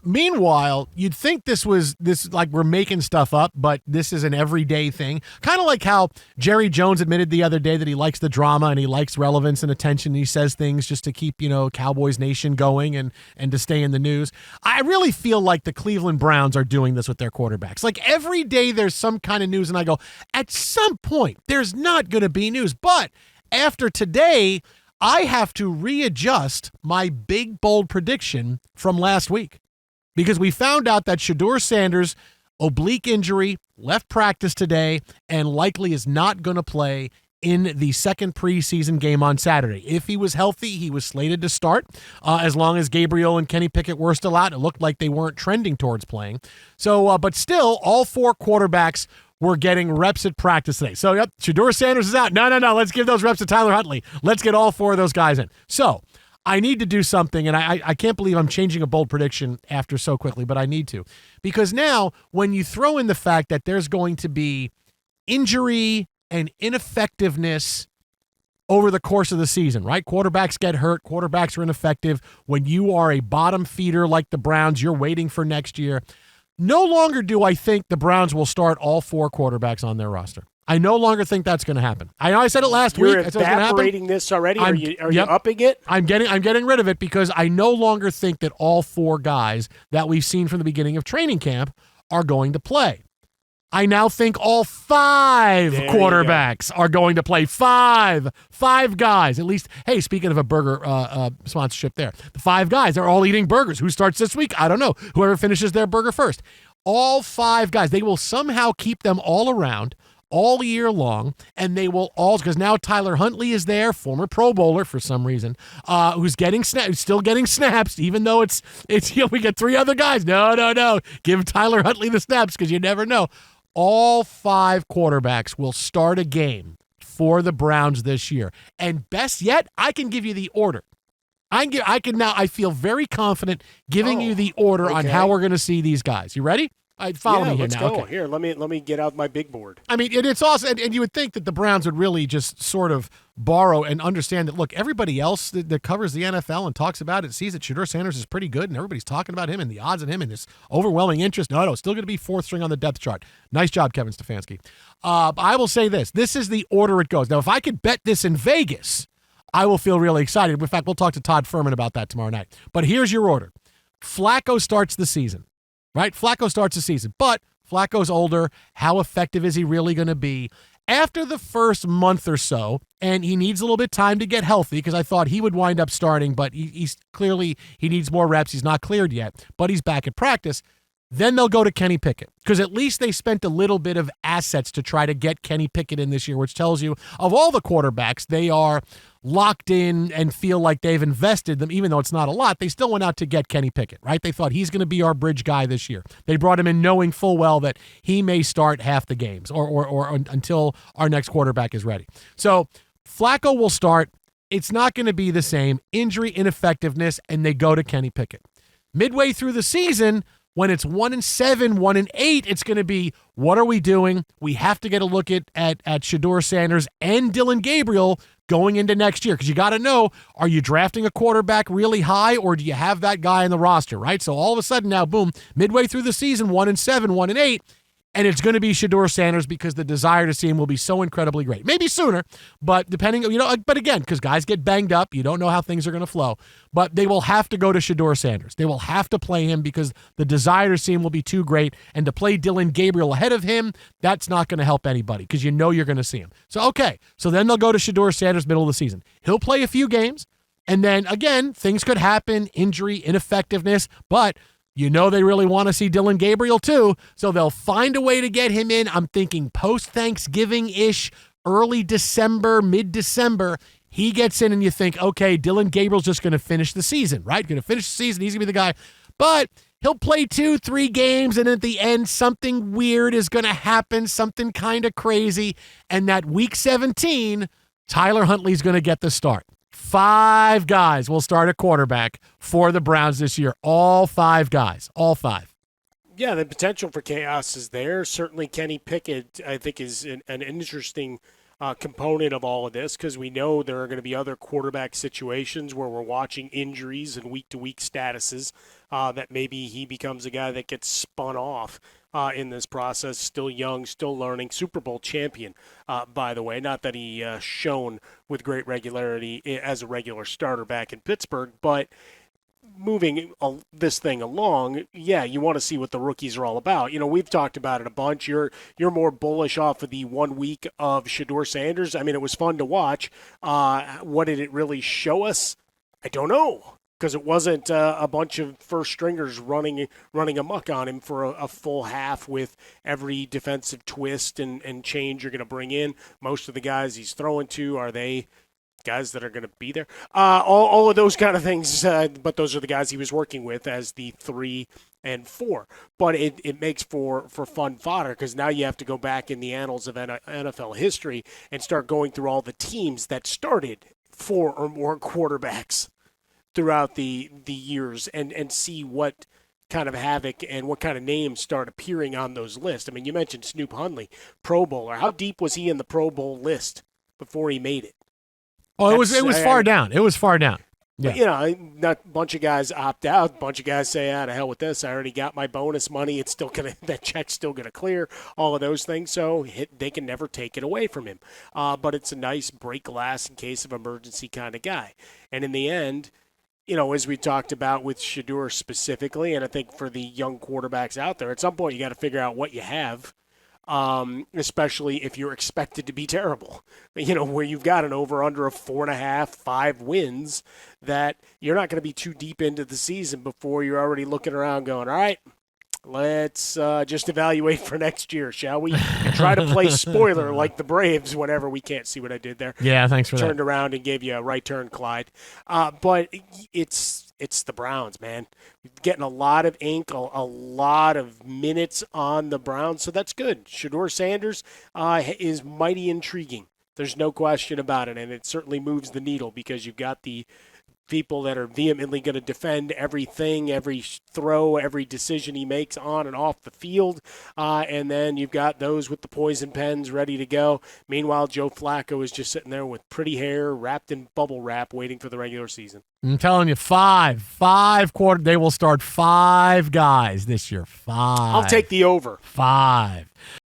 Meanwhile, you'd think this like we're making stuff up, but this is an everyday thing. Kind of like how Jerry Jones admitted the other day that he likes the drama and he likes relevance and attention. And he says things just to keep, Cowboys Nation going and to stay in the news. I really feel like the Cleveland Browns are doing this with their quarterbacks. Like every day there's some kind of news and I go, at some point there's not going to be news. But after today, I have to readjust my big, bold prediction from last week because we found out that Shedeur Sanders, oblique injury, left practice today and likely is not going to play in the second preseason game on Saturday. If he was healthy, he was slated to start as long as Gabriel and Kenny Pickett were still out. It looked like they weren't trending towards playing. So, but still, all four quarterbacks were getting reps at practice today. So, yep, Shedeur Sanders is out. No. Let's give those reps to Tyler Huntley. Let's get all four of those guys in. So, I need to do something, and I can't believe I'm changing a bold prediction after so quickly, but I need to. Because now, when you throw in the fact that there's going to be injury and ineffectiveness over the course of the season, right? Quarterbacks get hurt. Quarterbacks are ineffective. When you are a bottom feeder like the Browns, you're waiting for next year. No longer do I think the Browns will start all four quarterbacks on their roster. I no longer think that's going to happen. I know I said it last week. You're evaporating this already? Are you upping it? I'm getting rid of it because I no longer think that all four guys that we've seen from the beginning of training camp are going to play. I now think all five quarterbacks are going to play. Five guys. At least, hey, speaking of a burger sponsorship there, the five guys are all eating burgers. Who starts this week? I don't know. Whoever finishes their burger first. All five guys. They will somehow keep them all around all year long, and they will all, because now Tyler Huntley is there, former Pro Bowler for some reason, who's still getting snaps, even though it's we get three other guys. No. Give Tyler Huntley the snaps because you never know. All five quarterbacks will start a game for the Browns this year. And best yet, I can give you the order. I feel very confident giving you the order on how we're going to see these guys. You ready? Follow me here let's now. Go. Okay. Here, let me get out my big board. I mean, it's awesome, and you would think that the Browns would really just sort of borrow and understand that, look, everybody else that covers the NFL and talks about it sees that Shedeur Sanders is pretty good, and everybody's talking about him and the odds on him and this overwhelming interest. No, still going to be fourth string on the depth chart. Nice job, Kevin Stefanski. I will say this. This is the order it goes. Now, if I could bet this in Vegas, I will feel really excited. In fact, we'll talk to Todd Furman about that tomorrow night. But here's your order. Flacco starts the season, right? Flacco starts the season, but Flacco's older. How effective is he really going to be? After the first month or so, and he needs a little bit of time to get healthy because I thought he would wind up starting, but he's clearly he needs more reps. He's not cleared yet, but he's back at practice. Then they'll go to Kenny Pickett because at least they spent a little bit of assets to try to get Kenny Pickett in this year, which tells you of all the quarterbacks, they are locked in and feel like they've invested them, even though it's not a lot. They still went out to get Kenny Pickett, right? They thought he's going to be our bridge guy this year. They brought him in knowing full well that he may start half the games or until our next quarterback is ready. So Flacco will start. It's not going to be the same. Injury, ineffectiveness, and they go to Kenny Pickett. Midway through the season, when it's 1-7, 1-8, it's going to be, what are we doing? We have to get a look at Shedeur Sanders and Dylan Gabriel going into next year because you got to know, are you drafting a quarterback really high or do you have that guy in the roster, right? So all of a sudden now, boom, midway through the season, 1-7, 1-8, and it's going to be Shedeur Sanders because the desire to see him will be so incredibly great. Maybe sooner, but depending, but again, because guys get banged up, you don't know how things are going to flow, but they will have to go to Shedeur Sanders. They will have to play him because the desire to see him will be too great, and to play Dylan Gabriel ahead of him, that's not going to help anybody because you know you're going to see him. So then they'll go to Shedeur Sanders middle of the season. He'll play a few games, and then again, things could happen, injury, ineffectiveness, but you know they really want to see Dylan Gabriel too, so they'll find a way to get him in. I'm thinking post-Thanksgiving-ish, early December, mid-December. He gets in and you think, okay, Dylan Gabriel's just going to finish the season, right? Going to finish the season. He's going to be the guy. But he'll play 2-3 games, and at the end, something weird is going to happen, something kind of crazy, and that week 17, Tyler Huntley's going to get the start. 5 guys will start a quarterback for the Browns this year. All 5 guys. All 5. Yeah, the potential for chaos is there. Certainly Kenny Pickett, I think, is an interesting component of all of this, because we know there are going to be other quarterback situations where we're watching injuries and week-to-week statuses that maybe he becomes a guy that gets spun off in this process. Still young, still learning. Super Bowl champion, by the way. Not that he shone with great regularity as a regular starter back in Pittsburgh, but moving this thing along, yeah, you want to see what the rookies are all about. We've talked about it a bunch. You're more bullish off of the 1 week of Shedeur Sanders. I mean, it was fun to watch. What did it really show us? I don't know, because it wasn't a bunch of first stringers running amok on him for a full half with every defensive twist and change you're going to bring in. Most of the guys he's throwing to, are they guys that are going to be there? All of those kind of things, but those are the guys he was working with as the 3 and 4. But it makes for fun fodder, because now you have to go back in the annals of NFL history and start going through all the teams that started 4 or more quarterbacks throughout the years and see what kind of havoc and what kind of names start appearing on those lists. I mean, you mentioned Snoop Hundley, Pro Bowler. How deep was he in the Pro Bowl list before he made it? Oh, it was far down. It was far down. Yeah. Not a bunch of guys opt out. A bunch of guys say, to hell with this. I already got my bonus money. It's still that check's still gonna clear. All of those things. So they can never take it away from him. But it's a nice break glass in case of emergency kind of guy. And in the end, as we talked about with Shedeur specifically, and I think for the young quarterbacks out there, at some point you got to figure out what you have. Especially if you're expected to be terrible, where you've got an over-under of 4.5, 5 wins, that you're not going to be too deep into the season before you're already looking around going, all right, let's just evaluate for next year, shall we? And try to play spoiler like the Braves whenever we can't see what I did there. Yeah, thanks for that. Turned around and gave you a right turn, Clyde. But it's the Browns, man. We're getting a lot of ink, a lot of minutes on the Browns, so that's good. Shedeur Sanders is mighty intriguing. There's no question about it, and it certainly moves the needle, because you've got the people that are vehemently going to defend everything, every throw, every decision he makes on and off the field. And then you've got those with the poison pens ready to go. Meanwhile, Joe Flacco is just sitting there with pretty hair wrapped in bubble wrap waiting for the regular season. I'm telling you, five quarter. They will start 5 guys this year. 5. I'll take the over. 5.